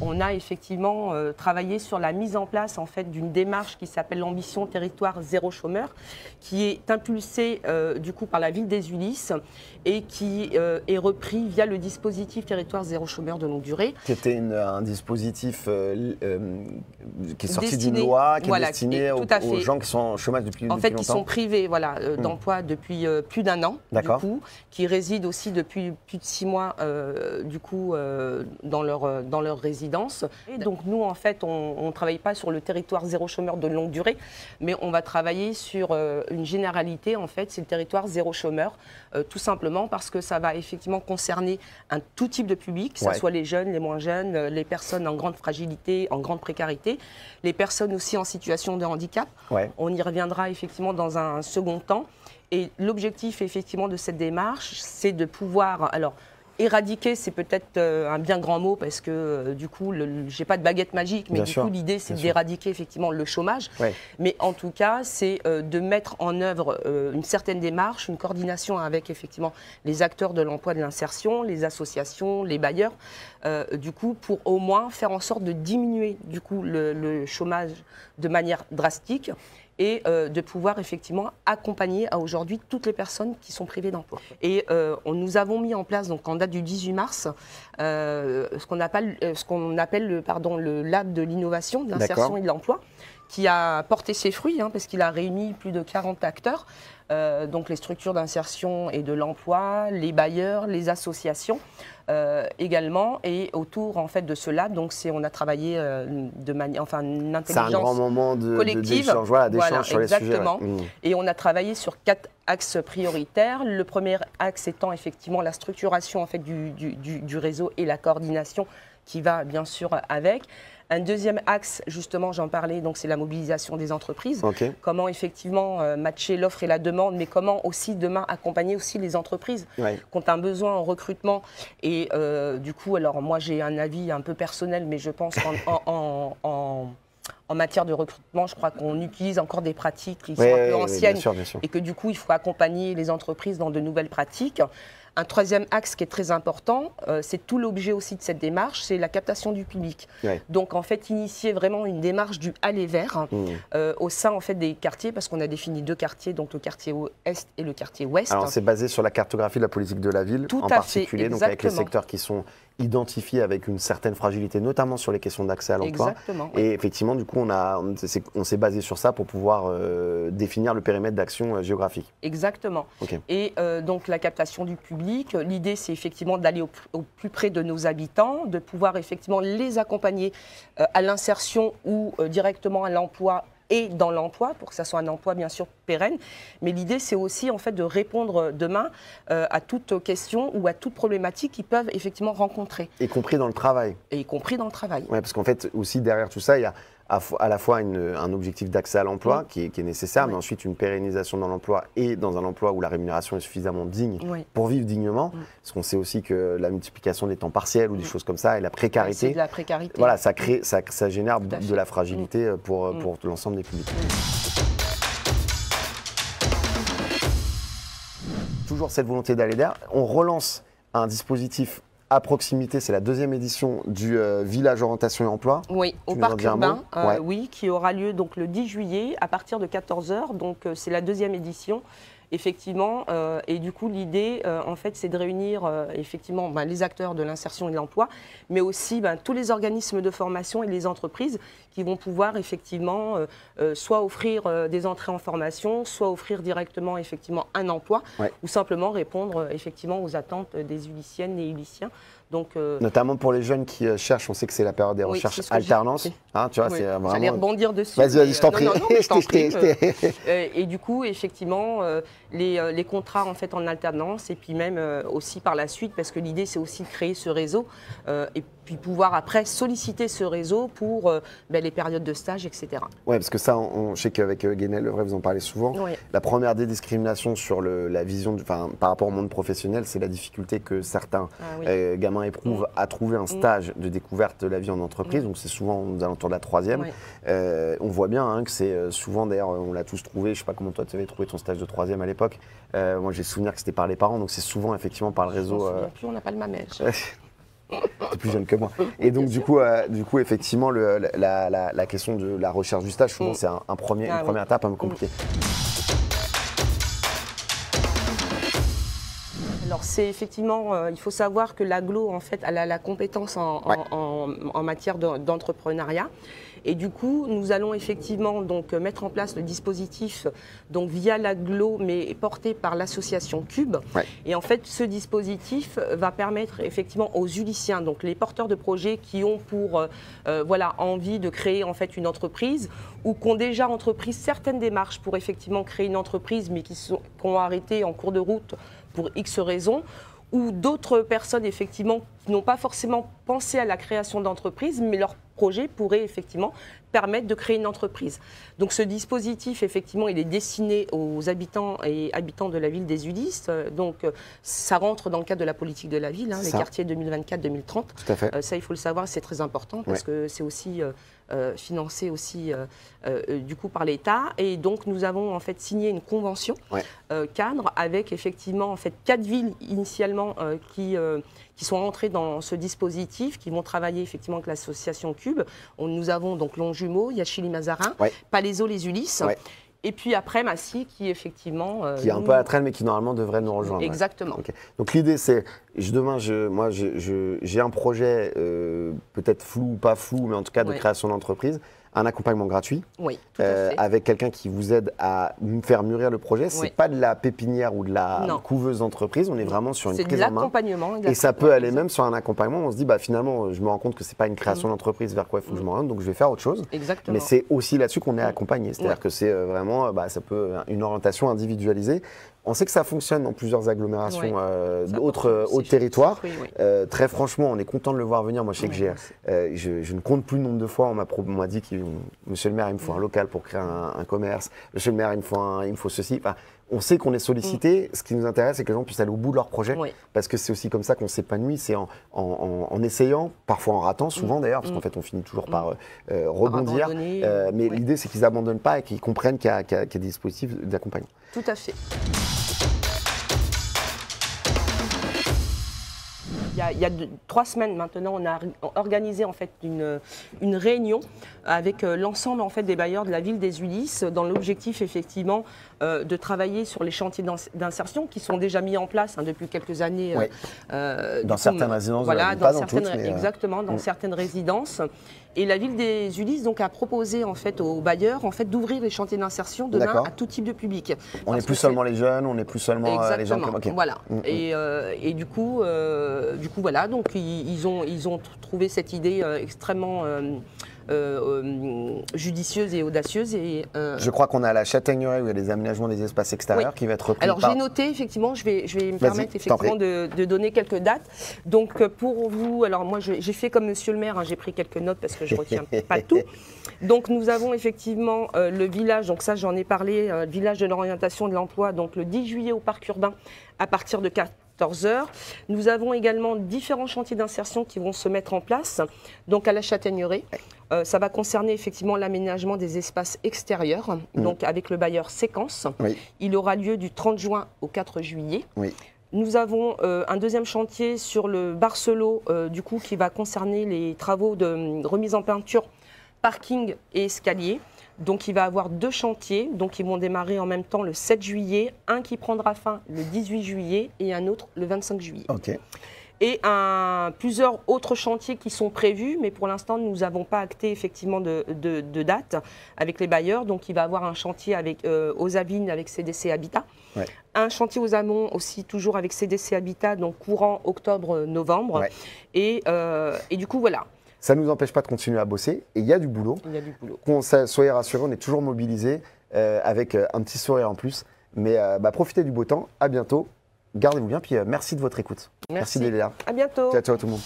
on a effectivement travaillé sur la mise en place en fait, d'une démarche qui s'appelle l'ambition territoire zéro chômeur, qui est impulsée du coup par la ville des Ulisses et qui est repris via le dispositif territoire zéro chômeur de longue durée. Qui était un dispositif qui est sorti d'une loi, qui est destiné aux gens qui sont en chômage depuis longtemps. En fait, qui sont privés d'emploi depuis plus d'un an, du coup, qui résident aussi depuis plus de 6 mois du coup, dans leur résidence. Et donc nous, en fait, on ne travaille pas sur le territoire zéro chômeur de longue durée, mais on va travailler sur une généralité, en fait, c'est le territoire zéro chômeur, tout simplement parce que ça va effectivement concerner un tout type de public, que ce soit les jeunes, les moins jeunes, les personnes en grande fragilité, en grande précarité, les personnes aussi en situation de handicap. On y reviendra effectivement dans un second temps. Et l'objectif effectivement de cette démarche, c'est de pouvoir... Alors, éradiquer, c'est peut-être un bien grand mot parce que du coup, je n'ai pas de baguette magique, mais du coup, l'idée, c'est d'éradiquer effectivement le chômage. Mais en tout cas, c'est de mettre en œuvre une certaine démarche, une coordination avec effectivement les acteurs de l'emploi et de l'insertion, les associations, les bailleurs, du coup, pour au moins faire en sorte de diminuer du coup le chômage de manière drastique et de pouvoir effectivement accompagner à aujourd'hui toutes les personnes qui sont privées d'emploi. Et nous avons mis en place, donc en date du 18 mars, ce qu'on appelle le lab de l'innovation, de l'insertion et de l'emploi, qui a porté ses fruits, parce qu'il a réuni plus de 40 acteurs, donc les structures d'insertion et de l'emploi, les bailleurs, les associations également, et autour en fait de ce lab, donc on a travaillé de manière, une intelligence collective. C'est un grand moment d'échange sur les sujets. Et on a travaillé sur 4 axes prioritaires. Le premier axe étant effectivement la structuration en fait du réseau et la coordination qui va bien sûr avec. Un deuxième axe, justement, j'en parlais, donc c'est la mobilisation des entreprises. Comment effectivement matcher l'offre et la demande, mais comment aussi demain accompagner aussi les entreprises qui ont un besoin en recrutement. Et du coup, alors moi j'ai un avis un peu personnel, mais je pense en matière de recrutement, je crois qu'on utilise encore des pratiques qui sont un peu anciennes bien sûr. Et que du coup, il faut accompagner les entreprises dans de nouvelles pratiques. Un troisième axe qui est très important, c'est tout l'objet aussi de cette démarche, c'est la captation du public. Donc en fait, initier vraiment une démarche du aller vers au sein en fait des quartiers, parce qu'on a défini 2 quartiers, donc le quartier Est et le quartier Ouest. Alors c'est basé sur la cartographie de la politique de la ville en particulier, donc avec les secteurs qui sont identifiés avec une certaine fragilité, notamment sur les questions d'accès à l'emploi. Et effectivement, du coup, on s'est basé sur ça pour pouvoir définir le périmètre d'action géographique. Exactement. Et donc la captation du public, l'idée c'est effectivement d'aller au plus près de nos habitants, de pouvoir effectivement les accompagner à l'insertion ou directement à l'emploi et dans l'emploi, pour que ça soit un emploi bien sûr pérenne. Mais l'idée, c'est aussi en fait de répondre demain à toute question ou à toute problématique qu'ils peuvent effectivement rencontrer. Y compris dans le travail. Et y compris dans le travail. Oui, parce qu'en fait, aussi derrière tout ça, il y a à la fois un objectif d'accès à l'emploi qui est nécessaire, mais ensuite une pérennisation dans l'emploi et dans un emploi où la rémunération est suffisamment digne pour vivre dignement. Parce qu'on sait aussi que la multiplication des temps partiels ou des choses comme ça et la précarité, c'est de la précarité. Voilà, ça génère de la fragilité pour l'ensemble des publics. Toujours cette volonté d'aller vers, on relance un dispositif à proximité, c'est la 2e édition du village orientation et emploi. Oui, au parc urbain, oui, qui aura lieu donc le 10 juillet à partir de 14 h. Donc c'est la 2e édition. Effectivement, et du coup l'idée en fait c'est de réunir effectivement les acteurs de l'insertion et de l'emploi, mais aussi tous les organismes de formation et les entreprises qui vont pouvoir effectivement soit offrir des entrées en formation, soit offrir directement effectivement un emploi, ou simplement répondre effectivement aux attentes des Ulissiennes et Ulissiens. Donc, notamment pour les jeunes qui cherchent, on sait que c'est la période des recherches alternance. Tu vois, c'est vraiment... J'allais rebondir dessus. Vas-y, je t'en prie. Et du coup, effectivement, les contrats en fait en alternance, et puis même aussi par la suite, parce que l'idée c'est aussi de créer ce réseau et puis pouvoir après solliciter ce réseau pour les périodes de stage, etc. Oui, parce que ça, je sais qu'avec Guénel Levray, vous en parlez souvent. La première des discriminations sur la vision, par rapport au monde professionnel, c'est la difficulté que certains gamins éprouvent à trouver un stage de découverte de la vie en entreprise. Donc c'est souvent aux alentours de la 3e. On voit bien que c'est souvent, d'ailleurs, on l'a tous trouvé. Je ne sais pas comment toi tu avais trouvé ton stage de 3e à l'époque. Moi j'ai souvenir que c'était par les parents, donc c'est souvent effectivement par le réseau. Plus, on n'a pas le même âge. T'es plus jeune que moi. Et donc, du coup, effectivement, la question de la recherche du stage, souvent, c'est une première étape un peu compliquée. Alors c'est effectivement, il faut savoir que l'agglo en fait elle a la compétence en matière d'entrepreneuriat et du coup nous allons effectivement donc mettre en place le dispositif donc via l'agglo mais porté par l'association Cube et en fait ce dispositif va permettre effectivement aux uliciens donc les porteurs de projets qui ont pour voilà envie de créer en fait une entreprise ou qui ont déjà entrepris certaines démarches pour effectivement créer une entreprise mais qui ont arrêté en cours de route pour X raisons, ou d'autres personnes effectivement qui n'ont pas forcément pensé à la création d'entreprise, mais leur projet pourrait effectivement permettre de créer une entreprise. Donc ce dispositif, effectivement, il est destiné aux habitants et habitantes de la ville des Ulysses. Donc ça rentre dans le cadre de la politique de la ville, hein, les quartiers 2024-2030. Tout à fait. Ça, il faut le savoir, c'est très important parce que c'est aussi financé aussi du coup par l'État. Et donc nous avons en fait signé une convention cadre avec effectivement en fait 4 villes initialement qui sont entrées dans ce dispositif, qui vont travailler effectivement avec l'association Cube. Nous avons donc Longjumeau, Yachili-Mazarin, Palaiseau, les Ulysses. Et puis après, Massy, qui effectivement... qui est un peu à la traîne, mais qui normalement devrait nous rejoindre. Exactement. Okay. Donc l'idée, c'est, demain, j'ai un projet peut-être flou ou pas flou, mais en tout cas de création d'entreprise. Un accompagnement gratuit, tout à fait. avec quelqu'un qui vous aide à faire mûrir le projet. C'est pas de la pépinière ou de la couveuse d'entreprise, on est vraiment sur une prise en main. C'est de l'accompagnement. Et ça peut aller même sur un accompagnement, on se dit bah, finalement je me rends compte que c'est pas une création d'entreprise vers quoi il faut que je m'oriente, donc je vais faire autre chose. Exactement. Mais c'est aussi là-dessus qu'on est accompagné, c'est-à-dire que c'est vraiment, ça peut une orientation individualisée. On sait que ça fonctionne dans plusieurs agglomérations d'autres territoires. Très franchement, on est content de le voir venir. Moi, je sais que je ne compte plus le nombre de fois. On m'a dit que monsieur le maire, il me faut un local pour créer un commerce. Monsieur le maire, il me faut ceci. Enfin, on sait qu'on est sollicité. Ce qui nous intéresse, c'est que les gens puissent aller au bout de leur projet. Parce que c'est aussi comme ça qu'on s'épanouit. C'est en essayant, parfois en ratant, souvent d'ailleurs, parce qu'en fait, on finit toujours par rebondir. Mais l'idée, c'est qu'ils n'abandonnent pas et qu'ils comprennent qu'il y a des dispositifs d'accompagnement. Tout à fait. Il y a 3 semaines maintenant, on a organisé en fait une réunion avec l'ensemble en fait des bailleurs de la ville des Ulysses dans l'objectif effectivement de travailler sur les chantiers d'insertion qui sont déjà mis en place depuis quelques années. Dans certaines résidences, voilà, pas dans toutes, mais exactement, dans certaines résidences. Et la ville des Ulysses donc a proposé en fait aux bailleurs en fait d'ouvrir les chantiers d'insertion demain à tout type de public. On n'est plus seulement les jeunes, on n'est plus seulement les gens qui... Voilà. Et du coup voilà, donc ils ont trouvé cette idée extrêmement judicieuse et audacieuse. Je crois qu'on a la Châtaigneraie où il y a des aménagements des espaces extérieurs qui va être repris. Alors j'ai noté effectivement, je vais me permettre effectivement de donner quelques dates. Donc pour vous, alors moi j'ai fait comme monsieur le maire, j'ai pris quelques notes parce que je ne retiens pas tout. Donc nous avons effectivement le village, donc ça j'en ai parlé, le village de l'orientation de l'emploi, donc le 10 juillet au parc urbain à partir de 14h. Nous avons également différents chantiers d'insertion qui vont se mettre en place, donc à la Châtaigneraie. Ça va concerner effectivement l'aménagement des espaces extérieurs, donc avec le bailleur Séquence. Il aura lieu du 30 juin au 4 juillet. Nous avons un deuxième chantier sur le Barcelot, du coup, qui va concerner les travaux de remise en peinture, parking et escalier. Donc il va y avoir 2 chantiers, donc ils vont démarrer en même temps le 7 juillet, un qui prendra fin le 18 juillet et un autre le 25 juillet. Et plusieurs autres chantiers qui sont prévus, mais pour l'instant, nous n'avons pas acté effectivement de date avec les bailleurs. Donc, il va y avoir un chantier aux Avines avec CDC Habitat. Un chantier aux Amont aussi, toujours avec CDC Habitat, donc courant octobre-novembre. Et du coup, voilà. Ça ne nous empêche pas de continuer à bosser. Et il y a du boulot. Il y a du boulot. Soyez rassurés, on est toujours mobilisés avec un petit sourire en plus. Mais profitez du beau temps. À bientôt. Gardez-vous bien, puis merci de votre écoute. Merci Lélia. À bientôt. Ciao, ciao tout le monde.